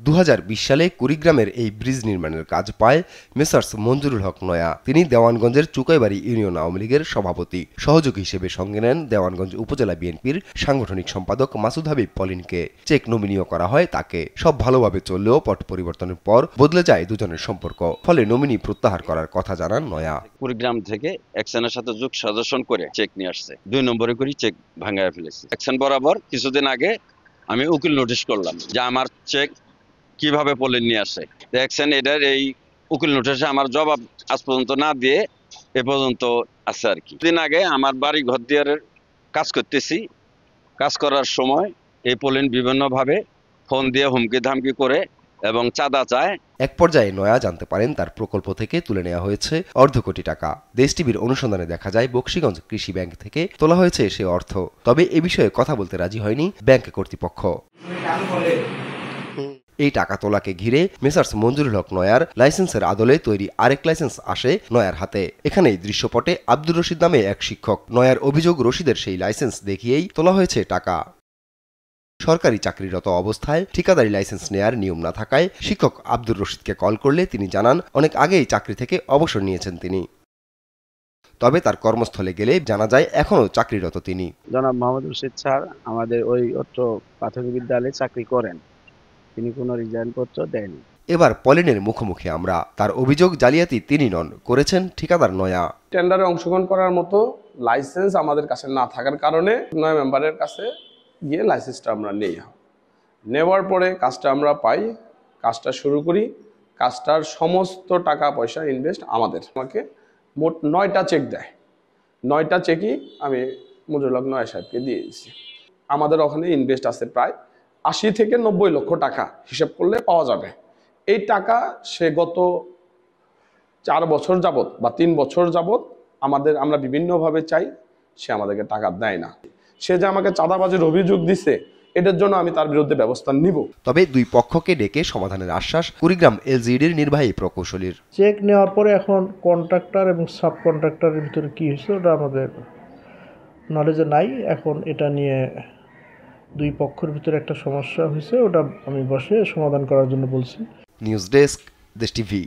2020 সালে কুড়িগ্রামের এই ব্রিজ নির্মাণের কাজ পায় মেসার্স মঞ্জুরুল হক নয়া। তিনি দেওয়ানগঞ্জের চুকাইবাড়ি ইউনিয়ন আওয়ামী লীগের সভাপতি। সহযোগী হিসেবে সঙ্গে নেন দেওয়ানগঞ্জ উপজেলা বিএনপির সাংগঠনিক সম্পাদক মাসুদ হাবিব পলিনকে। চেক নমিনিও করা হয় তাকে। সব ভালোভাবে চললেও পট পরিবর্তনের পর বদলে যায় দুজনের সম্পর্ক। ফলে নমিনি প্রত্যাহার করার কথা জানান নয়া। কুড়িগ্রাম থেকে অ্যাকশনের সাথে যোগ সাজেশন করে চেক নিয়ে আসছে, 2 নম্বরে করে চেক ভাঙায় ফেলেছে। অ্যাকশন বরাবর কিছুদিন আগে আমি উকিল নোটিশ করলাম যে আমার চেক কিভাবে পলিন নিয়ে আসে। অ্যাকশন এটার এই উকিল নোটিশে আমার জবাব আজ পর্যন্ত না দিয়ে এ পর্যন্ত আছে আর কি। দিন আগে আমার বাড়ি ঘর দিয়ে কাজ করতেছি, কাজ করার সময় এই পলিন বিভিন্নভাবে ফোন দিয়ে হুমকি ধামকি করে এবং চাঁদা চায়। এক পর্যায়ে নয়া জানতে পারেন তার প্রকল্প থেকে তুলে নেওয়া হয়েছে অর্ধ কোটি টাকা। দেশ টিভির অনুসন্ধানে দেখা যায় বকশীগঞ্জ কৃষি ব্যাংক থেকে তোলা হয়েছে সে অর্থ। তবে এ বিষয়ে কথা বলতে রাজি হয়নি ব্যাংক কর্তৃপক্ষ। এই টাকা তোলাকে ঘিরে মেসার্স মঞ্জুরুল হক নয়ার লাইসেন্সের আদলে তৈরি আরেক লাইসেন্স আসে নয়ার হাতে। এখানেই দৃশ্যপটে আব্দুর রশিদ নামে এক শিক্ষক। নয়ার অভিযোগ, রশিদের সেই লাইসেন্স দেখিয়েই তোলা হয়েছে টাকা। সরকারি চাকরিরত অবস্থায় ঠিকাদারি লাইসেন্স নেয়ার নিয়ম না থাকায় শিক্ষক আব্দুর রশিদকে কল করলে তিনি জানান অনেক আগেই চাকরি থেকে অবসর নিয়েছেন তিনি। তবে তার কর্মস্থলে গেলে জানা যায় এখনো চাকরিরত তিনি। জনাব মোহাম্মদ রশিদ স্যার আমাদের ওই অত্র প্রাথমিক বিদ্যালয়ে চাকরি করেন, তিনি কোনো রিজাইন পত্র দেননি। এবার পলিনের মুখোমুখি আমরা। তার অভিযোগ, জালিয়াতি তিনি নন, করেছেন ঠিকাদার নয়া। টেন্ডারে অংশগ্রহণ করার মতো লাইসেন্স আমাদের কাছে না থাকার কারণে নয়া মেম্বারের কাছে গিয়ে লাইসেন্সটা আমরা নেই। নেওয়ার পরে কাজটা আমরা পাই, কাজটা শুরু করি। কাজটার সমস্ত টাকা পয়সা ইনভেস্ট আমাকে মোট 9টা চেক দেয়। 9টা চেকই আমি মঞ্জুরুল হক নয়া সাহেবকে দিয়ে দিয়েছি। আমাদের ওখানে ইনভেস্ট আছে প্রায় 80 থেকে 90 লক্ষ টাকা, হিসাব করলে পাওয়া যাবে। এই টাকা সে গত 4 বছর যাবত বা 3 বছর যাবত আমরা বিভিন্নভাবে চাই, সে আমাদেরকে টাকা দেয় না। সে যে আমাকে চাঁদাবাজির অভিযোগ দিছে, এটার জন্য আমি তার বিরুদ্ধে ব্যবস্থা নিব। তবে দুই পক্ষকে ডেকে সমাধানের আশ্বাস কুড়িগ্রাম এলজিইডির নির্বাহী প্রকৌশলীর। চেক নেওয়ার পরে এখন কন্ট্রাক্টর এবং সাব কন্ট্রাক্টরের ভিতরে কি হয়েছে ওটা আমাদের নলেজে নাই। এখন এটা নিয়ে দুই পক্ষের ভিতরে একটা সমস্যা হয়েছে, ওটা আমি বসে সমাধান করার জন্য বলছি। নিউজ ডেস্ক, দেশ টিভি।